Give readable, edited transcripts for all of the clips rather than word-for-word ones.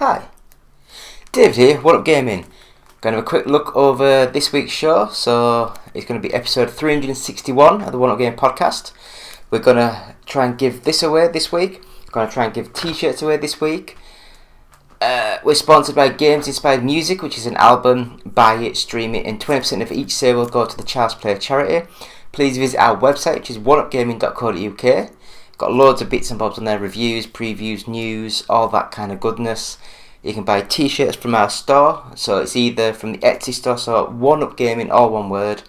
Hi, David here, What Up Gaming. Going to have a quick look over this week's show. So it's going to be episode 361 of the One Up Gaming podcast. We're going to try and give this away this week. We're going to try and give t-shirts away this week. We're sponsored by Games Inspired Music, which is an album. Buy it, stream it, and 20% of each sale will go to the Child's Play charity. Please visit our website, which is oneupgaming.co.uk. Got loads of bits and bobs on there, reviews, previews, news, all that kind of goodness. You can buy t-shirts from our store, so it's either from the Etsy store, so One Up Gaming, all one word,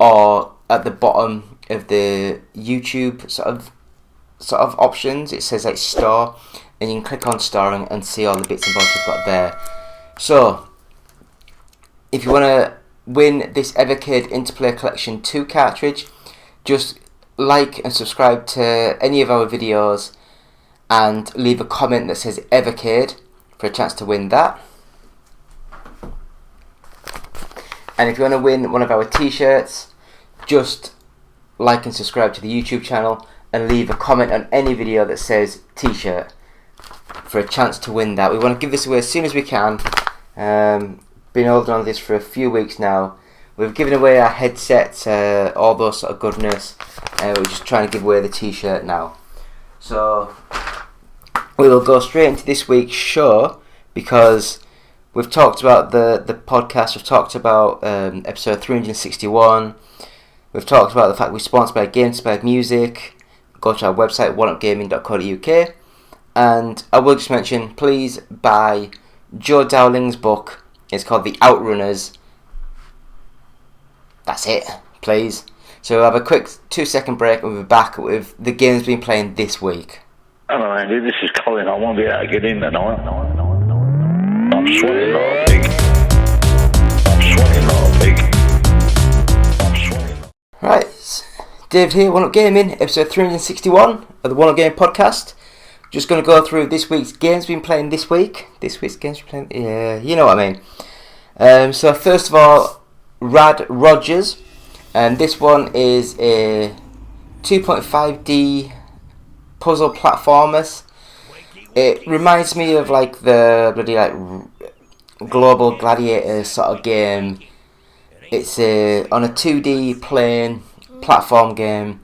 or at the bottom of the YouTube sort of options, it says like store, and you can click on store and see all the bits and bobs we've got there. So, if you want to win this Evercade Interplay Collection 2 cartridge, just like and subscribe to any of our videos and leave a comment that says Evercade for a chance to win that. And if you want to win one of our t-shirts, just like and subscribe to the YouTube channel and leave a comment on any video that says t-shirt for a chance to win that. We want to give this away as soon as we can. Been holding on to this for a few weeks now. We've given away our headsets, all those sort of goodness. We're just trying to give away the t-shirt now. So we will go straight into this week's show because we've talked about the podcast. We've talked about episode 361. We've talked about the fact we're sponsored by Games Inspired Music. Go to our website, oneupgaming.co.uk. And I will just mention, please buy Joe Dowling's book. It's called The Outrunners. That's it, please. So we'll have a quick 2-second break and we'll be back with the games we've been playing this week. Hello Andy, this is Colin. I won't be able to get in tonight. I'm sweating like a pig. Right, David here, One Up Gaming, episode 361 of the One Up Gaming podcast. Just going to go through this week's games we've been playing this week. This week's games we've been playing, yeah, you know what I mean. So first of all, Rad Rogers, and this one is a 2.5D puzzle platformers. It reminds me of like the bloody like Global Gladiator sort of game. It's on a 2D plane platform game,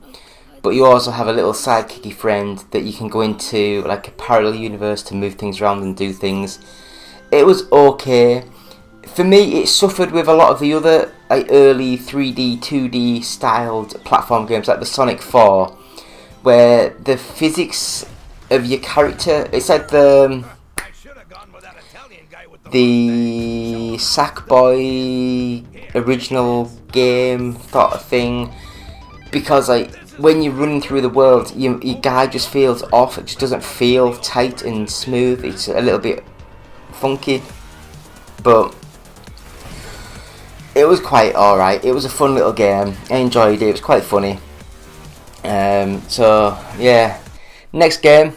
but you also have a little sidekicky friend that you can go into like a parallel universe to move things around and do things. It was okay. For me, it suffered with a lot of the other like early 3D, 2D styled platform games like the Sonic 4, where the physics of your character, it's like the Sackboy original game sort of thing, because like when you're running through the world, your guy just feels off. It just doesn't feel tight and smooth. It's a little bit funky, but it was quite alright. It was a fun little game. I enjoyed it. It was quite funny. So yeah, next game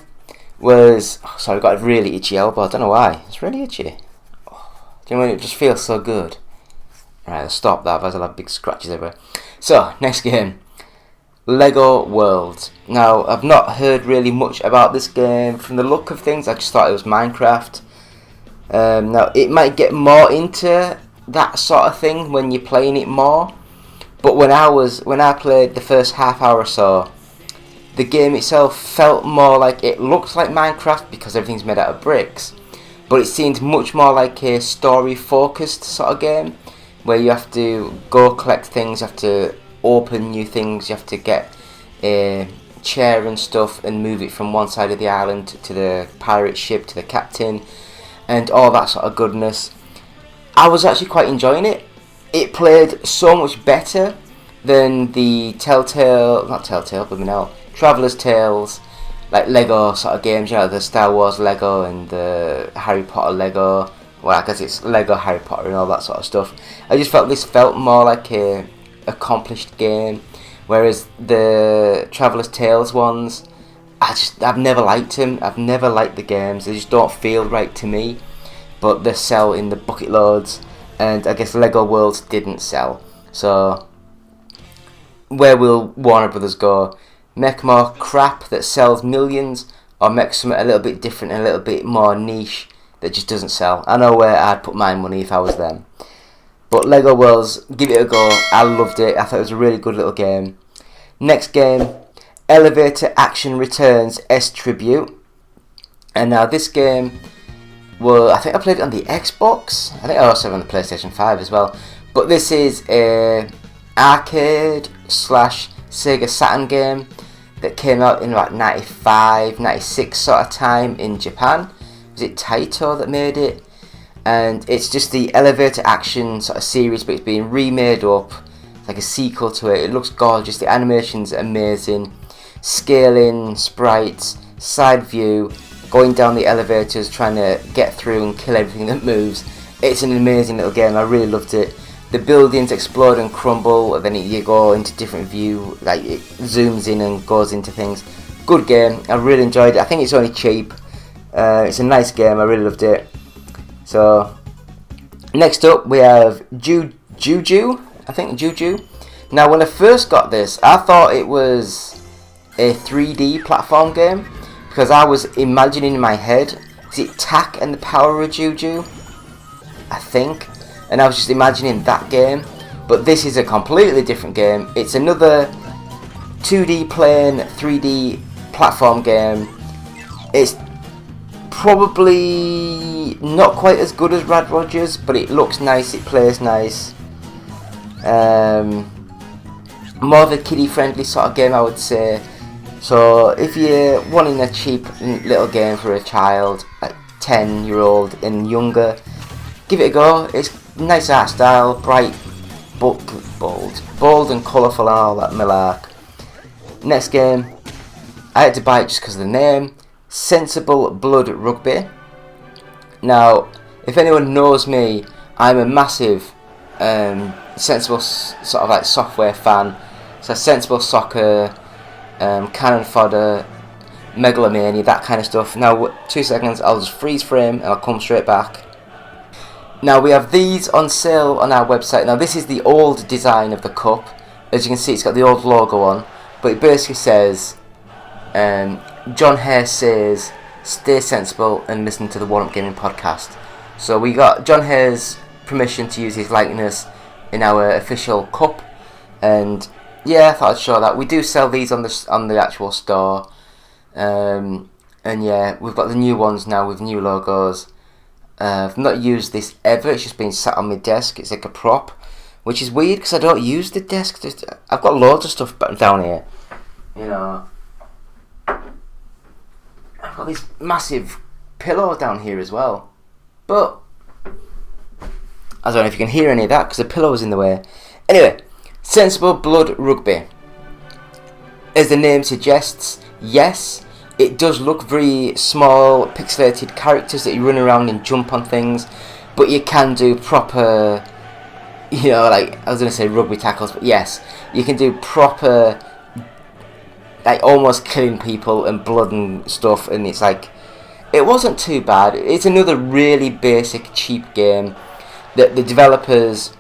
was sorry, I got a really itchy elbow. I don't know why. It's really itchy. Do you know when it just feels so good? Right, I'll stop that. Otherwise I'll have big scratches everywhere. So next game, Lego Worlds. Now I've not heard really much about this game. From the look of things, I just thought it was Minecraft. Now it might get more into that sort of thing when you're playing it more. But when I played the first half hour or so, the game itself felt more like it looked like Minecraft because everything's made out of bricks. But it seemed much more like a story-focused sort of game, where you have to go collect things, you have to open new things, you have to get a chair and stuff and move it from one side of the island to the pirate ship, to the captain, and all that sort of goodness. I was actually quite enjoying it. It played so much better than the Traveller's Tales, like Lego sort of games, you know, the Star Wars Lego and the Harry Potter Lego. Well, I guess it's Lego Harry Potter and all that sort of stuff. I just felt this felt more like a accomplished game, whereas the Traveller's Tales ones, I've never liked them. I've never liked the games. They just don't feel right to me. But they sell in the bucket loads, and I guess Lego Worlds didn't sell. So where will Warner Brothers go? Make more crap that sells millions, or make something a little bit different, a little bit more niche that just doesn't sell. I know where I'd put my money if I was them. But Lego Worlds, give it a go. I loved it. I thought it was a really good little game. Next game, Elevator Action Returns S Tribute. And now this game, well, I think I played it on the Xbox. I think I also have it on the PlayStation 5 as well. But this is a arcade / Sega Saturn game that came out in like 95, 96 sort of time in Japan. Was it Taito that made it? And it's just the Elevator Action sort of series, but it's being remade up. It's like a sequel to it. It looks gorgeous. The animation's amazing. Scaling, sprites, side view, going down the elevators, trying to get through and kill everything that moves. It's an amazing little game. I really loved it. The buildings explode and crumble, and then you go into different view, like it zooms in and goes into things. Good game. I really enjoyed it. I think it's only cheap. It's a nice game. I really loved it. So next up we have Juju. I think Juju. Now when I first got this, I thought it was a 3D platform game because I was imagining in my head, is it Tak and the Power of Juju? I think. And I was just imagining that game. But this is a completely different game. It's another 2D plane, 3D platform game. It's probably not quite as good as Rad Rogers, but it looks nice, it plays nice. More of a kiddie friendly sort of game, I would say. So if you're wanting a cheap little game for a child, like 10-year-old and younger, give it a go. It's nice art style, bright, bold and colourful and all that malark. Next game, I had to buy it just because of the name. Sensible Blood Rugby. Now, if anyone knows me, I'm a massive Sensible sort of like software fan. So Sensible Soccer, Cannon Fodder, Megalomania, that kind of stuff. Now, 2 seconds, I'll just freeze frame and I'll come straight back. Now we have these on sale on our website. Now this is the old design of the cup. As you can see, it's got the old logo on, but it basically says, John Hare says, stay sensible and listen to the One Up Gaming podcast. So we got John Hare's permission to use his likeness in our official cup, and yeah, I thought I'd show that. We do sell these on the actual store, and yeah, we've got the new ones now with new logos. I've not used this ever. It's just been sat on my desk. It's like a prop, which is weird because I don't use the desk. I've got loads of stuff down here, you know. I've got this massive pillow down here as well, but I don't know if you can hear any of that because the pillow is in the way. Anyway, Sensible Blood Rugby. As the name suggests, yes, it does look very small, pixelated characters that you run around and jump on things, but you can do proper, you know, like, I was going to say rugby tackles, but yes, you can do proper, like, almost killing people and blood and stuff, and it's like, it wasn't too bad. It's another really basic, cheap game that the developers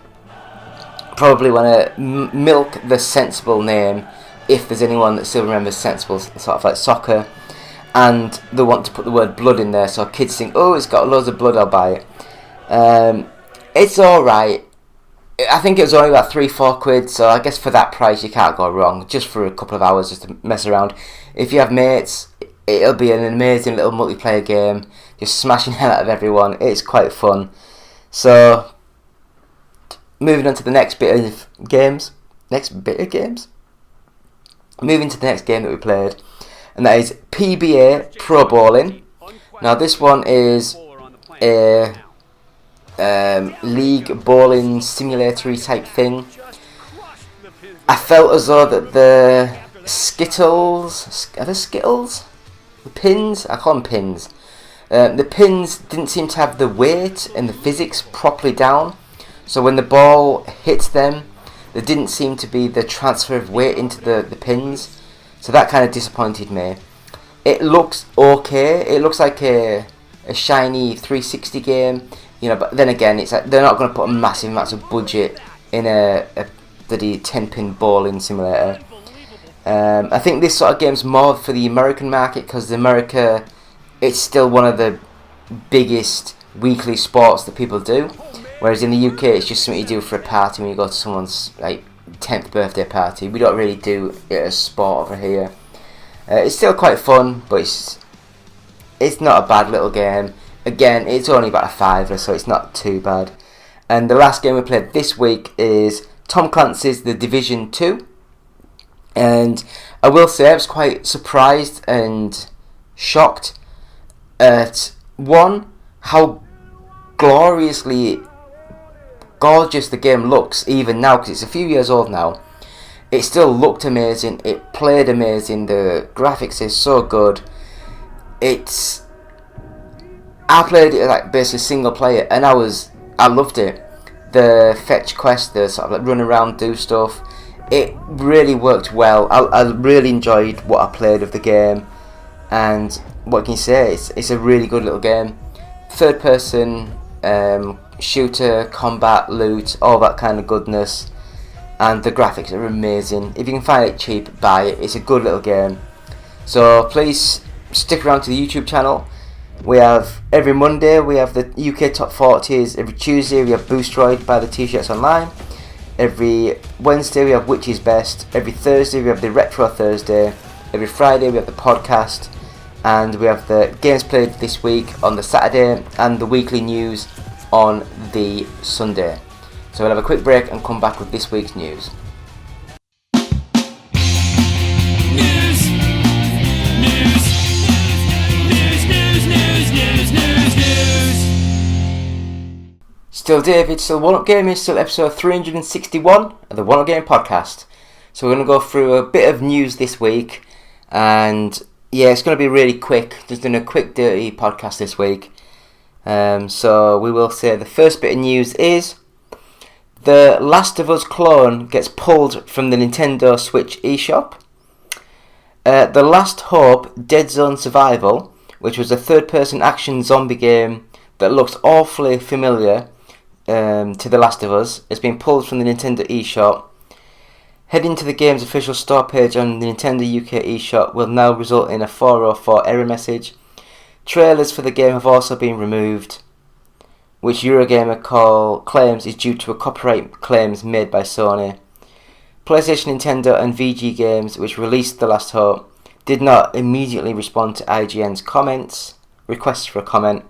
probably want to milk the Sensible name, if there's anyone that still remembers Sensible, sort of like soccer, and they want to put the word blood in there, so kids think, oh, it's got loads of blood, I'll buy it. It's alright. I think it was only about 3-4 quid, so I guess for that price you can't go wrong, just for a couple of hours just to mess around. If you have mates, it'll be an amazing little multiplayer game, just smashing hell out of everyone. It's quite fun. So, moving on to the next bit of games. Moving to the next game that we played, and that is PBA Pro Bowling. Now this one is a league bowling simulatory type thing. I felt as though that the Skittles, are they Skittles? The pins? I call them pins. The pins didn't seem to have the weight and the physics properly down, so when the ball hit them, there didn't seem to be the transfer of weight into the pins, so that kind of disappointed me. It looks okay. It looks like a shiny 360 game, you know. But then again, it's like they're not going to put a massive amounts of budget in a bloody 10-pin bowling simulator. I think this sort of game's more for the American market because America, it's still one of the biggest weekly sports that people do. Whereas in the UK, it's just something you do for a party when you go to someone's 10th birthday party. We don't really do it as sport over here. It's still quite fun, but it's not a bad little game. Again, it's only about a £5, so it's not too bad. And the last game we played this week is Tom Clancy's The Division 2. And I will say I was quite surprised and shocked at, one, how gloriously gorgeous the game looks even now, because it's a few years old now. It still looked amazing, it played amazing, the graphics is so good. I played it basically single player, and I loved it. The fetch quest, the sort of run around, do stuff, it really worked well. I really enjoyed what I played of the game, and what can you say, it's a really good little game. Third person shooter, combat, loot, all that kind of goodness, and the graphics are amazing. If you can find it cheap, buy it. It's a good little game. So please stick around to the YouTube channel. We have every Monday we have the UK Top 40s. Every Tuesday we have Boostroid by the T-shirts online. Every Wednesday we have Which is Best. Every Thursday we have the Retro Thursday. Every Friday we have the podcast, and we have the games played this week on the Saturday and the weekly news on the Sunday. So we'll have a quick break and come back with this week's news. Still David, still One Up Gaming, still episode 361 of the One Up Gaming podcast. So we're going to go through a bit of news this week, and yeah, it's going to be really quick. Just doing a quick dirty podcast this week. So we will say the first bit of news is the Last of Us clone gets pulled from the Nintendo Switch eShop. The Last Hope Dead Zone Survival, which was a third-person action zombie game that looks awfully familiar to The Last of Us, has been pulled from the Nintendo eShop. Heading to the game's official store page on the Nintendo UK eShop will now result in a 404 error message. Trailers for the game have also been removed, which Eurogamer claims is due to a copyright claims made by Sony. PlayStation, Nintendo and VG Games, which released The Last Hope, did not immediately respond to IGN's requests for a comment.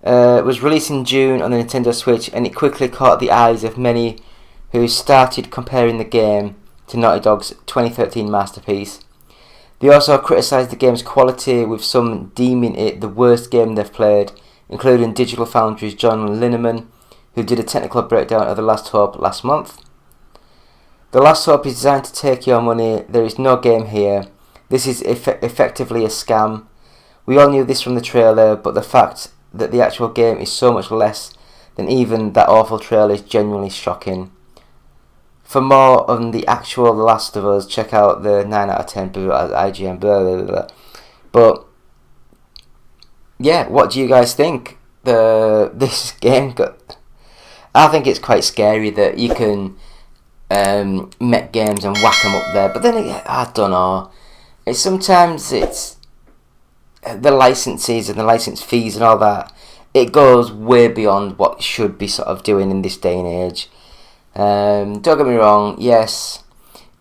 It was released in June on the Nintendo Switch, and it quickly caught the eyes of many who started comparing the game to Naughty Dog's 2013 masterpiece. They also criticised the game's quality, with some deeming it the worst game they've played, including Digital Foundry's John Linneman, who did a technical breakdown of The Last Hope last month. The Last Hope is designed to take your money. There is no game here. This is effectively a scam. We all knew this from the trailer, but the fact that the actual game is so much less than even that awful trailer is genuinely shocking. For more on the actual The Last of Us, check out the 9 out of 10 at IGN, blah, blah, blah. But yeah, what do you guys think? This game I think it's quite scary that you can make games and whack them up there, but then I don't know. Sometimes it's the licenses and the license fees and all that. It goes way beyond what you should be sort of doing in this day and age. Don't get me wrong, yes,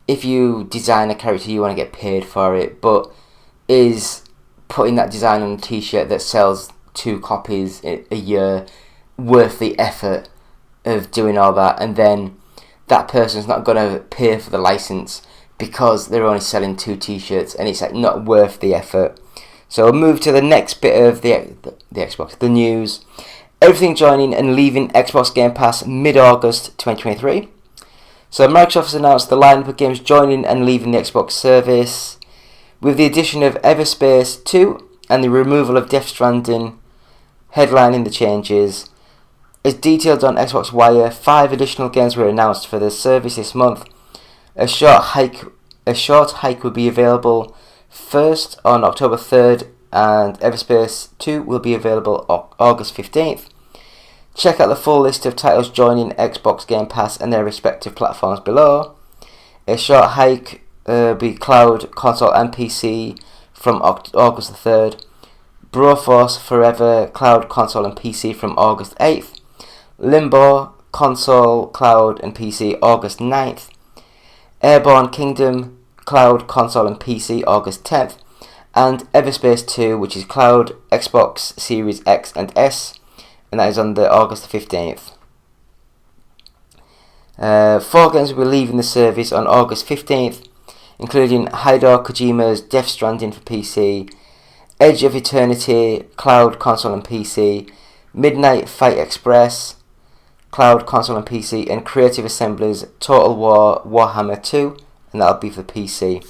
if you design a character you want to get paid for it, but is putting that design on a t-shirt that sells 2 copies a year worth the effort of doing all that, and then that person's not going to pay for the license because they're only selling 2 t-shirts, and it's not worth the effort. So we'll move to the next bit of the Xbox, the news. Everything joining and leaving Xbox Game Pass mid-August 2023. So Microsoft has announced the lineup of games joining and leaving the Xbox service, with the addition of Everspace 2 and the removal of Death Stranding headlining the changes. As detailed on Xbox Wire, 5 additional games were announced for the service this month. A short hike will be available first on October 3rd, and Everspace 2 will be available August 15th. Check out the full list of titles joining Xbox Game Pass and their respective platforms below. A short hike will be cloud, console and PC from August the 3rd. Broforce Forever Cloud, Console and PC from August 8th. Limbo Console, Cloud and PC August 9th. Airborne Kingdom Cloud, Console and PC August 10th. And Everspace 2, which is Cloud, Xbox Series X and S, and that is on the August 15th. 4 games will be leaving the service on August 15th, including Hideo Kojima's Death Stranding for PC, Edge of Eternity, Cloud, Console and PC, Midnight Fight Express, Cloud, Console and PC, and Creative Assembly's Total War Warhammer 2, and that'll be for PC.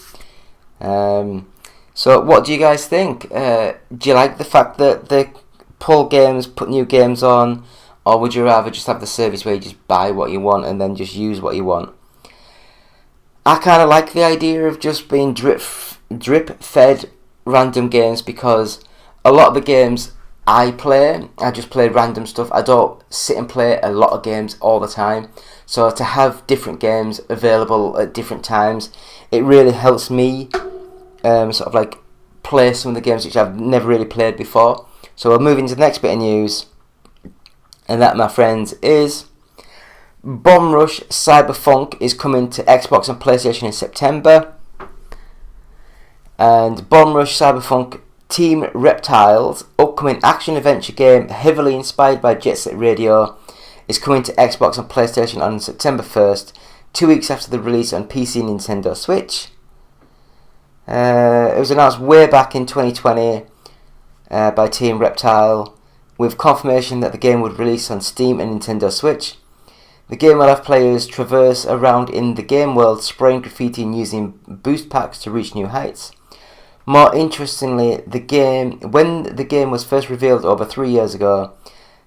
So what do you guys think? Do you like the fact that they pull games, put new games on, or would you rather just have the service where you just buy what you want and then just use what you want? I kind of like the idea of just being drip fed random games, because a lot of the games I play, I just play random stuff. I don't sit and play a lot of games all the time. So to have different games available at different times, it really helps me sort of like play some of the games which I've never really played before. So we'll move into the next bit of news, and that, my friends, is Bomb Rush Cyberpunk is coming to Xbox and PlayStation in September. And Bomb Rush Cyberpunk Team Reptile's upcoming action-adventure game, heavily inspired by Jet Set Radio, is coming to Xbox and PlayStation on September 1st, 2 weeks after the release on PC and Nintendo Switch. It was announced way back in 2020 by Team Reptile, with confirmation that the game would release on Steam and Nintendo Switch. The game will have players traverse around in the game world, spraying graffiti and using boost packs to reach new heights. More interestingly, when the game was first revealed over 3 years ago,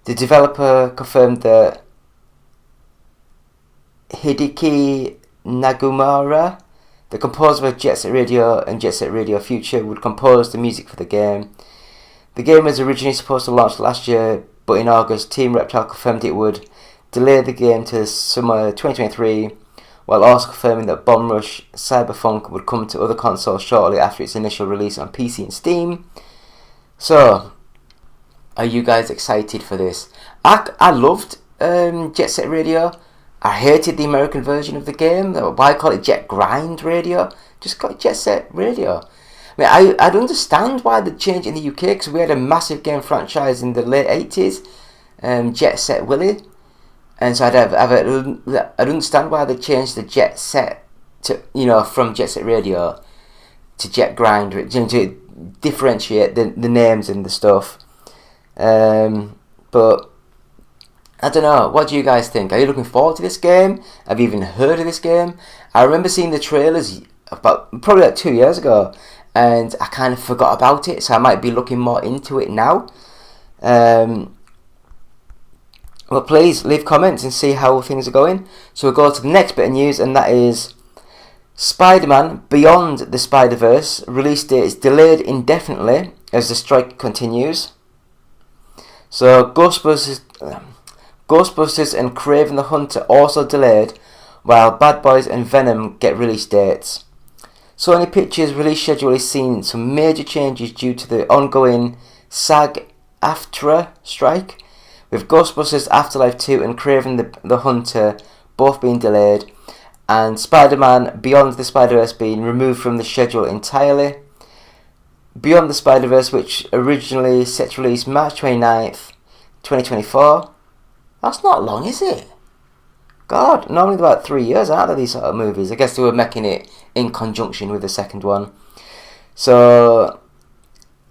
the developer confirmed that Hideki Nagumara, the composer of Jet Set Radio and Jet Set Radio Future, would compose the music for the game. The game was originally supposed to launch last year, but in August, Team Reptile confirmed it would delay the game to summer 2023, while also confirming that Bomb Rush Cyberpunk would come to other consoles shortly after its initial release on PC and Steam. So, are you guys excited for this? I loved Jet Set Radio. I hated the American version of the game. Why call it Jet Grind Radio? Just call it Jet Set Radio. I mean, I'd understand why they changed in the UK, because we had a massive game franchise in the late 80s, Jet Set Willy. And so I'd understand why they changed the Jet Set to, from Jet Set Radio to Jet Grind, to differentiate the names and the stuff. But I don't know. What do you guys think? Are you looking forward to this game? Have you even heard of this game? I remember seeing the trailers probably like 2 years ago, and I kind of forgot about it. So I might be looking more into it now. Well, please leave comments and see how things are going. So we'll go to the next bit of news, and that is Spider-Man Beyond the Spider-Verse release date is delayed indefinitely as the strike continues. So Ghostbusters and Kraven the Hunter also delayed, while Bad Boys and Venom get release dates. Sony Pictures' release schedule is seeing some major changes due to the ongoing SAG-AFTRA strike, with Ghostbusters Afterlife 2 and Kraven the Hunter both being delayed, and Spider-Man Beyond the Spider-Verse being removed from the schedule entirely. Beyond the Spider-Verse, which originally set to release March 29th, 2024. That's not long, is it? God, normally about 3 years out of these sort of movies. I guess they were making it in conjunction with the second one. So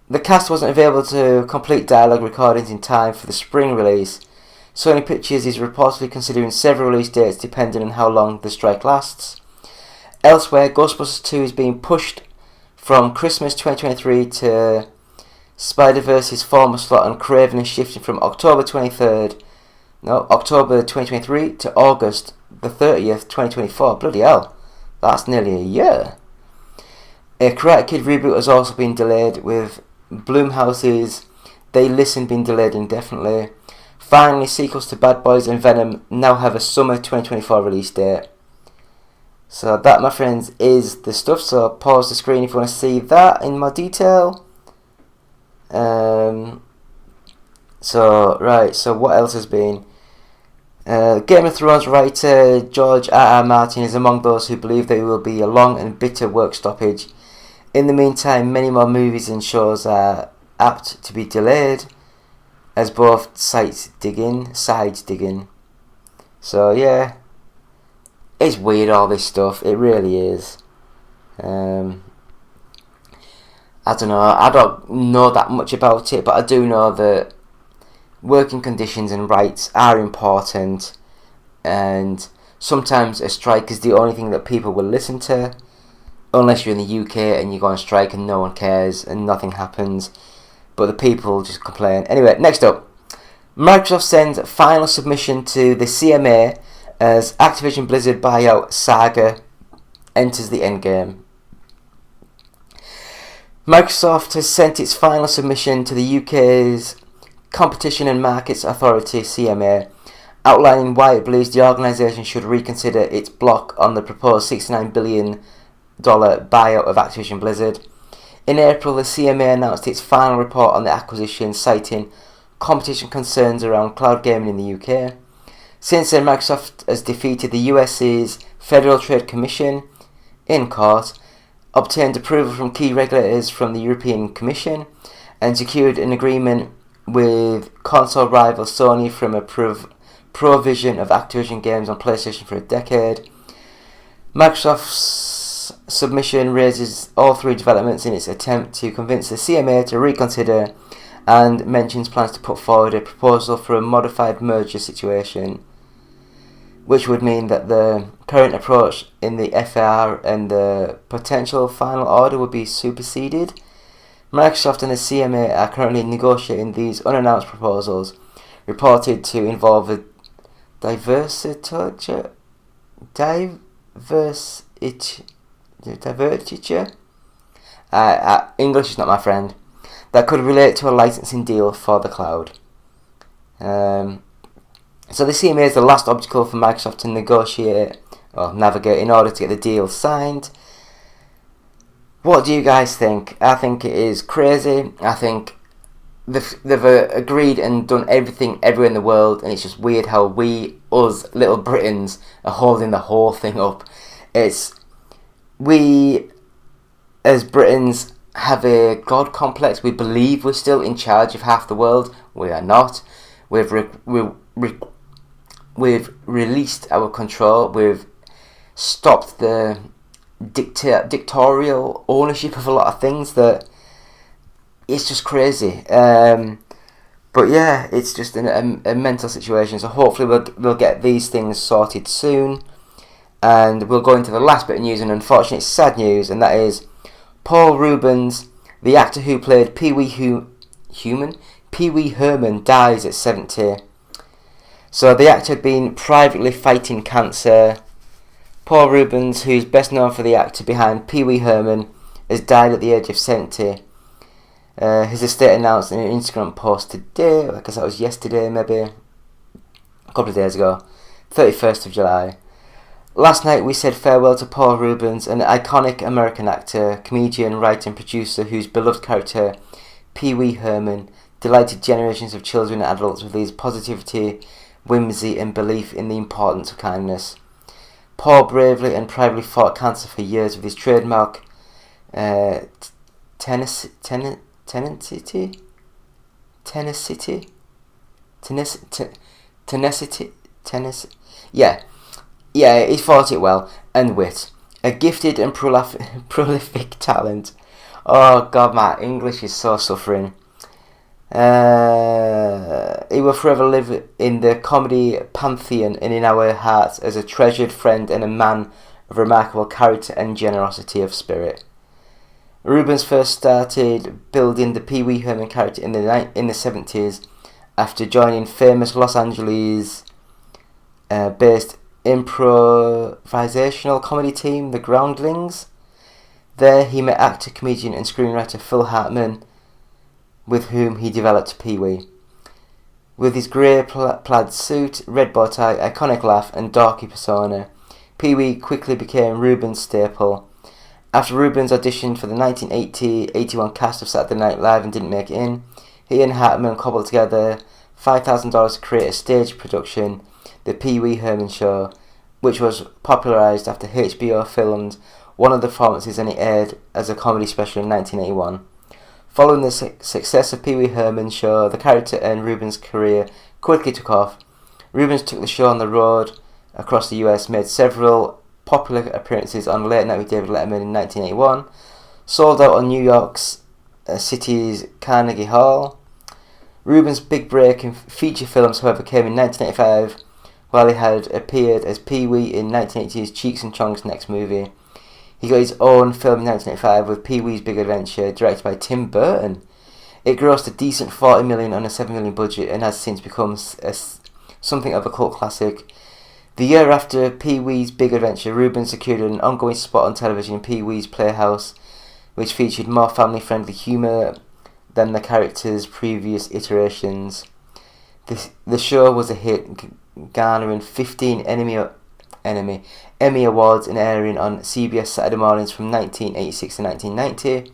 the cast wasn't available to complete dialogue recordings in time for the spring release. Sony Pictures is reportedly considering several release dates depending on how long the strike lasts. Elsewhere, Ghostbusters 2 is being pushed from Christmas 2023 to Spider-Verse's former slot, and Kraven is shifting from October 2023 to August the 30th, 2024. Bloody hell, that's nearly a year. A Karate Kid reboot has also been delayed, with Blumhouse's They Listen being delayed indefinitely. Finally, sequels to Bad Boys and Venom now have a summer 2024 release date. So that, my friends, is the stuff. So pause the screen if you want to see that in more detail. So what else has been? Game of Thrones writer George R.R. Martin is among those who believe there will be a long and bitter work stoppage. In the meantime, many more movies and shows are apt to be delayed, as both sides digging. So yeah, it's weird, all this stuff. It really is. I don't know. I don't know that much about it, but I do know that working conditions and rights are important, and sometimes a strike is the only thing that people will listen to, unless you're in the UK and you go on strike and no one cares and nothing happens, but the people just complain. Anyway, next up, Microsoft sends final submission to the CMA as Activision Blizzard buyout saga enters the endgame. Microsoft has sent its final submission to the UK's Competition and Markets Authority, CMA, outlining why it believes the organisation should reconsider its block on the proposed $69 billion buyout of Activision Blizzard. In April, the CMA announced its final report on the acquisition, citing competition concerns around cloud gaming in the UK. Since then, Microsoft has defeated the US's Federal Trade Commission in court, obtained approval from key regulators from the European Commission, and secured an agreement with console rival Sony from a provision of Activision games on PlayStation for a decade. Microsoft's submission raises all three developments in its attempt to convince the CMA to reconsider, and mentions plans to put forward a proposal for a modified merger situation, which would mean that the current approach in the FAR and the potential final order would be superseded. Microsoft and the CMA are currently negotiating these unannounced proposals, reported to involve a divestiture. English is not my friend. That could relate to a licensing deal for the cloud. So the CMA is the last obstacle for Microsoft to negotiate or navigate in order to get the deal signed. What do you guys think? I think it is crazy. I think they've agreed and done everything everywhere in the world, and it's just weird how us little Britons, are holding the whole thing up. We as Britons have a God complex. We believe we're still in charge of half the world. We are not. We've released our control. We've stopped the dictatorial ownership of a lot of things. That it's just crazy. But yeah, it's just a mental situation. So hopefully we'll get these things sorted soon. And we'll go into the last bit of news, and unfortunately it's sad news, and that is Paul Reubens, the actor who played Pee Wee Herman, dies at 70. So the actor had been privately fighting cancer. Paul Reubens, who's best known for the actor behind Pee Wee Herman, has died at the age of 70. His estate announced in an Instagram post today, I guess that was yesterday maybe, a couple of days ago, 31st of July. Last night we said farewell to Paul Reubens, an iconic American actor, comedian, writer and producer whose beloved character, Pee Wee Herman, delighted generations of children and adults with his positivity, whimsy and belief in the importance of kindness. Paul bravely and privately fought cancer for years with his trademark tenacity. Yeah, he fought it well, and wit. A gifted and prolific talent. Oh God, my English is so suffering. He will forever live in the comedy pantheon and in our hearts as a treasured friend and a man of remarkable character and generosity of spirit. Reubens first started building the Pee Wee Herman character in the 70s after joining famous Los Angeles based improvisational comedy team, The Groundlings. There he met actor, comedian and screenwriter Phil Hartman, with whom he developed Pee Wee. With his grey plaid suit, red bow tie, iconic laugh and dorky persona, Pee Wee quickly became Reubens' staple, After Rubens auditioned for the 1980-81 cast of Saturday Night Live and didn't make it in, he and Hartman cobbled together $5,000 to create a stage production, The Pee Wee Herman Show, which was popularised after HBO filmed one of the performances and it aired as a comedy special in 1981. Following the success of Pee Wee Herman's show, the character and Rubens' career quickly took off. Rubens took the show on the road across the US, made several popular appearances on Late Night with David Letterman in 1981, sold out on New York's City's Carnegie Hall. Rubens' big break in feature films, however, came in 1985, while he had appeared as Pee-wee in 1980's Cheech and Chong's Next Movie. He got his own film in 1985 with Pee-wee's Big Adventure, directed by Tim Burton. It grossed a decent $40 million on a $7 million budget and has since become something of a cult classic. The year after Pee-wee's Big Adventure, Rubens secured an ongoing spot on television in Pee-wee's Playhouse, which featured more family-friendly humour than the character's previous iterations. The show was a hit, garnering 15 Emmy Awards and airing on CBS Saturday mornings from 1986 to 1990.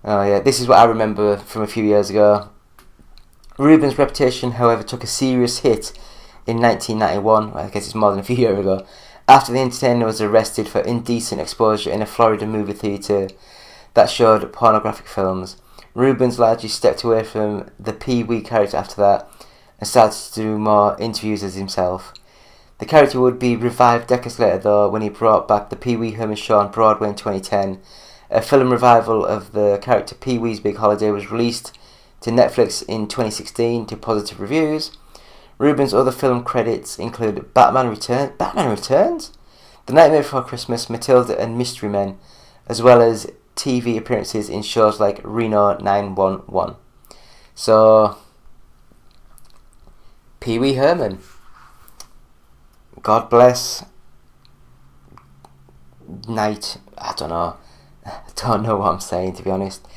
Oh yeah, this is what I remember from a few years ago. Rubens' reputation, however, took a serious hit in 1991, I guess it's more than a few years ago, after the entertainer was arrested for indecent exposure in a Florida movie theatre that showed pornographic films. Rubens largely stepped away from the Pee-wee character after that and started to do more interviews as himself. The character would be revived decades later though when he brought back the Pee Wee Herman Show on Broadway in 2010. A film revival of the character Pee-wee's Big Holiday was released to Netflix in 2016 to positive reviews. Rubens' other film credits include Batman Returns? The Nightmare Before Christmas, Matilda and Mystery Men, as well as TV appearances in shows like Reno 911. So, Pee Wee Herman. God bless. Night. I don't know what I'm saying, to be honest.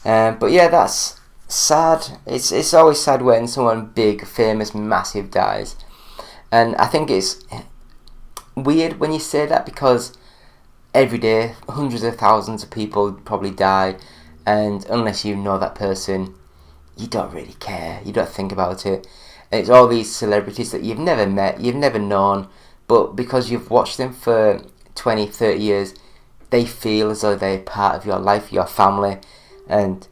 But yeah, that's sad. It's always sad when someone big, famous, massive dies. And I think it's weird when you say that because every day hundreds of thousands of people probably die, and unless you know that person, you don't really care. You don't think about it. And it's all these celebrities that you've never met, you've never known, but because you've watched them for 20, 30 years, they feel as though they're part of your life, your family, and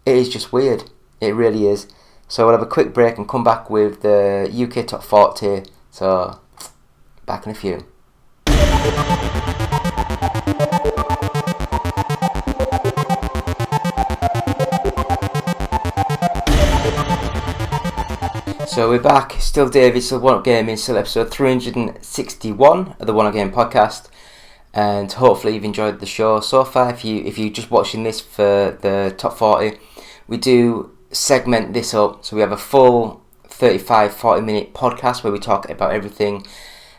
it is just weird. It really is. So we'll have a quick break and come back with the UK Top 40. So, back in a few. So we're back, still David, still One Up Gaming, still episode 361 of the One Up Gaming podcast, and hopefully you've enjoyed the show so far. If you're just watching this for the top 40, we do segment this up, so we have a full 35-40 minute podcast where we talk about everything,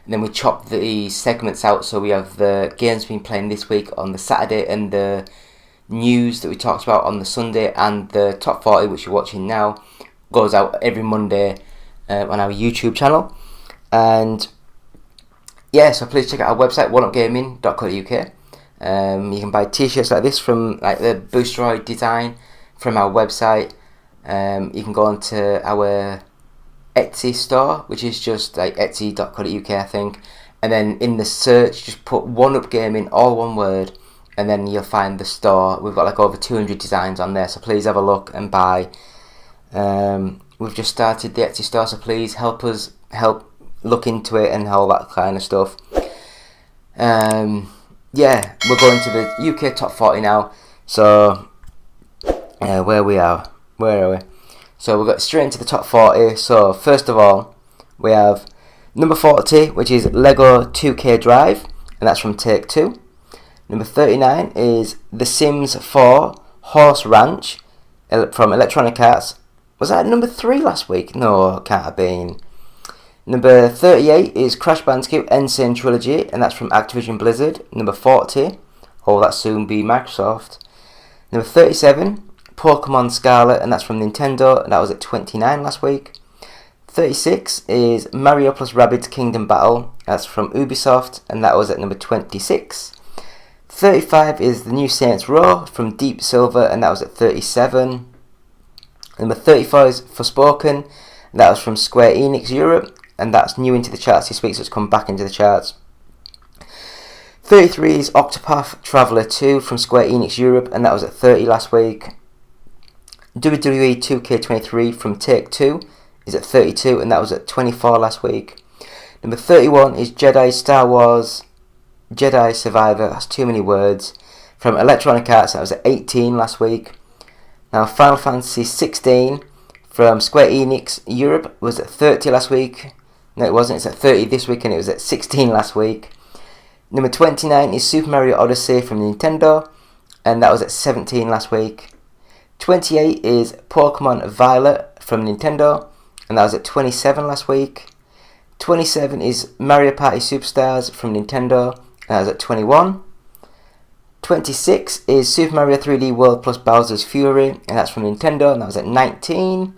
and then we chop the segments out, so we have the games we've been playing this week on the Saturday, and the news that we talked about on the Sunday, and the top 40, which you're watching now, goes out every Monday on our YouTube channel. And yeah, so please check out our website, oneupgaming.co.uk. You can buy t-shirts like this from like the Boostroid design from our website. You can go onto our Etsy store, which is just like etsy.co.uk, I think, and then in the search just put One Up Gaming, all one word, and then you'll find the store. We've got like over 200 designs on there, so please have a look and buy. We've just started the Etsy store, so please help look into it and all that kind of stuff. Yeah, we're going to the UK Top 40 now. So where are we? So we'll go straight into the top 40. So first of all, we have number 40, which is Lego 2K Drive, and that's from Take-Two. Number 39 is The Sims 4 Horse Ranch from Electronic Arts. Was that number 3 last week? No, it can't have been. Number 38 is Crash Bandicoot N. Sane Trilogy, and that's from Activision Blizzard. Number 40, that'll soon be Microsoft. Number 37, Pokemon Scarlet, and that's from Nintendo, and that was at 29 last week. 36 is Mario plus Rabbids Kingdom Battle, that's from Ubisoft, and that was at number 26. 35 is the new Saints Row from Deep Silver, and that was at 37. Number 34 is Forspoken, and that was from Square Enix Europe, and that's new into the charts this week, so it's come back into the charts. 33 is Octopath Traveler 2 from Square Enix Europe, and that was at 30 last week. WWE 2K23 from Take-Two is at 32, and that was at 24 last week. Number 31 is Star Wars Jedi Survivor, that's too many words, from Electronic Arts, that was at 18 last week. Now Final Fantasy 16 from Square Enix Europe was at 30 last week. No, it wasn't, it's at 30 this week, and it was at 16 last week. Number 29 is Super Mario Odyssey from Nintendo, and that was at 17 last week. 28 is Pokemon Violet from Nintendo, and that was at 27 last week. 27 is Mario Party Superstars from Nintendo, and that was at 21. 26 is Super Mario 3D World plus Bowser's Fury, and that's from Nintendo, and that was at 19.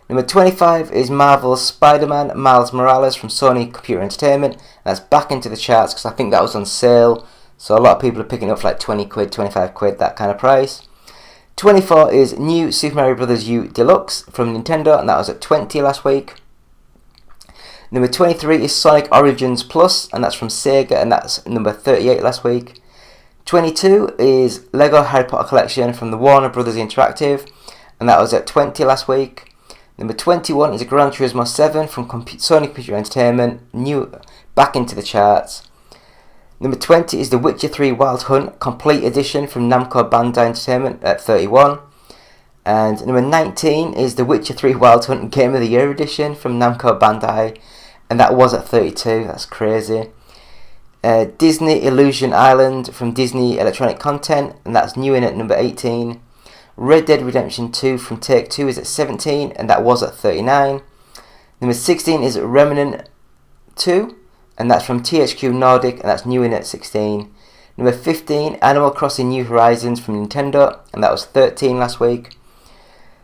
Number 25 is Marvel's Spider-Man Miles Morales from Sony Computer Entertainment, and that's back into the charts because I think that was on sale, so a lot of people are picking it up for like 20 quid, 25 quid, that kind of price. 24 is New Super Mario Bros. U Deluxe from Nintendo, and that was at 20 last week. Number 23 is Sonic Origins Plus, and that's from Sega, and that's number 38 last week. 22 is Lego Harry Potter Collection from the Warner Bros. Interactive, and that was at 20 last week. Number 21 is Gran Turismo 7 from Sony Computer Entertainment, new back into the charts. Number 20 is The Witcher 3 Wild Hunt Complete Edition from Namco Bandai Entertainment at 31. And number 19 is The Witcher 3 Wild Hunt Game of the Year Edition from Namco Bandai, and that was at 32, that's crazy. Disney Illusion Island from Disney Electronic Content, and that's new in at number 18. Red Dead Redemption 2 from Take-Two is at 17, and that was at 39. Number 16 is Remnant 2, and that's from THQ Nordic, and that's new in at 16. Number 15, Animal Crossing New Horizons from Nintendo, and that was 13 last week.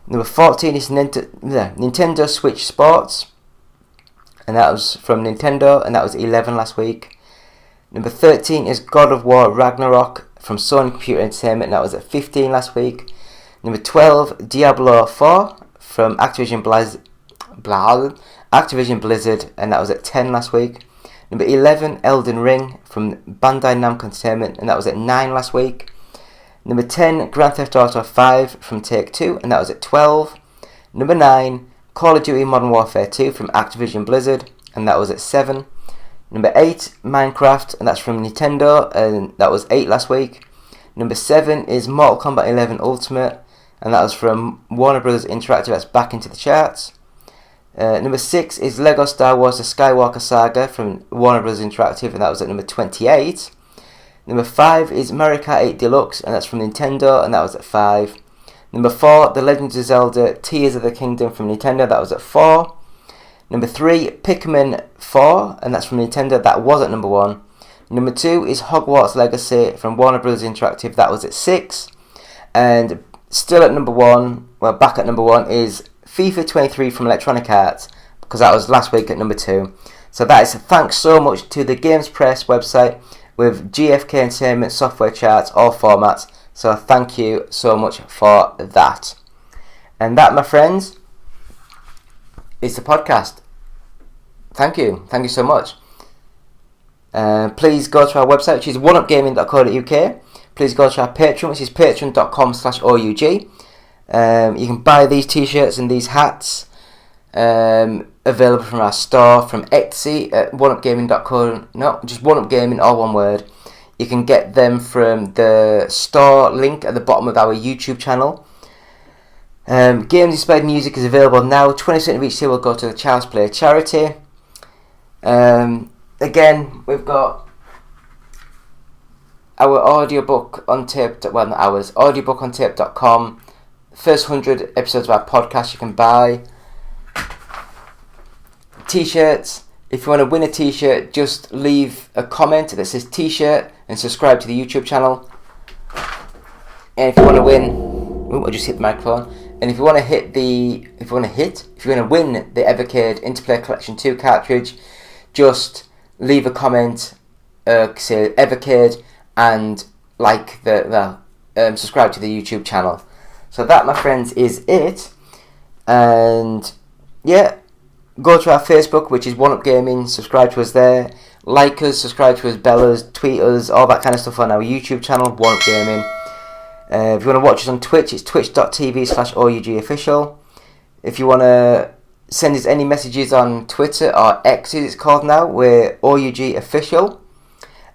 Number 14 is Nintendo Switch Sports, and that was from Nintendo, and that was 11 last week. Number 13 is God of War Ragnarok from Sony Computer Entertainment, and that was at 15 last week. Number 12, Diablo 4 from Activision Blizzard, and that was at 10 last week. Number 11, Elden Ring from Bandai Namco Entertainment, and that was at 9 last week. Number 10, Grand Theft Auto 5 from Take-Two, and that was at 12. Number 9, Call of Duty Modern Warfare 2 from Activision Blizzard, and that was at 7. Number 8, Minecraft, and that's from Nintendo, and that was 8 last week. Number 7 is Mortal Kombat 11 Ultimate, and that was from Warner Bros. Interactive, that's back into the charts. Number 6 is Lego Star Wars The Skywalker Saga from Warner Bros. Interactive, and that was at number 28. Number 5 is Mario Kart 8 Deluxe, and that's from Nintendo, and that was at 5. Number 4, The Legend of Zelda Tears of the Kingdom from Nintendo, that was at 4. Number 3, Pikmin 4, and that's from Nintendo, that was at number 1. Number 2 is Hogwarts Legacy from Warner Bros. Interactive, that was at 6. And still at number 1, well, back at number 1 is FIFA 23 from Electronic Arts, because that was last week at number 2. So that is thanks so much to the Games Press website with GFK Entertainment software charts, all formats. So thank you so much for that. And that, my friends, is the podcast. Thank you so much. Please go to our website, which is oneupgaming.co.uk. Please go to our Patreon, which is patreon.com/OUG. You can buy these t-shirts and these hats available from our store, from Etsy at oneupgaming.co. No, just oneupgaming, all one word. You can get them from the store link at the bottom of our YouTube channel. Games Inspired Music is available now. 20% of each sale will go to the Child's Play charity. Again, we've got our audiobook on tape, well, not ours, audiobookontape.com. First 100 episodes of our podcast you can buy. T-shirts. If you want to win a t-shirt, just leave a comment that says t-shirt and subscribe to the YouTube channel. And if you want to win, I just hit the microphone. And if you want to win the Evercade Interplay Collection 2 cartridge, just leave a comment, say Evercade, and subscribe to the YouTube channel. So that, my friends, is it. And yeah, go to our Facebook, which is One Up Gaming. Subscribe to us there. Like us, subscribe to us, bell us, tweet us, all that kind of stuff on our YouTube channel, One Up Gaming. If you want to watch us on Twitch, it's twitch.tv/OUGofficial. If you want to send us any messages on Twitter, or X as it's called now, we're OUG Official.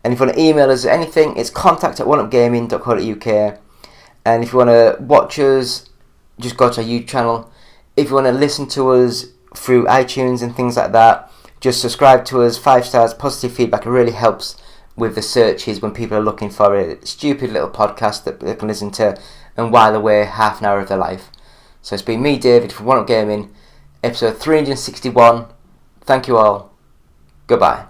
And if you want to email us anything, it's contact@oneupgaming.co.uk. And if you want to watch us, just go to our YouTube channel. If you want to listen to us through iTunes and things like that, just subscribe to us, 5 stars, positive feedback. It really helps with the searches when people are looking for a stupid little podcast that they can listen to and while away half an hour of their life. So it's been me, David, from One Up Gaming, episode 361. Thank you all. Goodbye.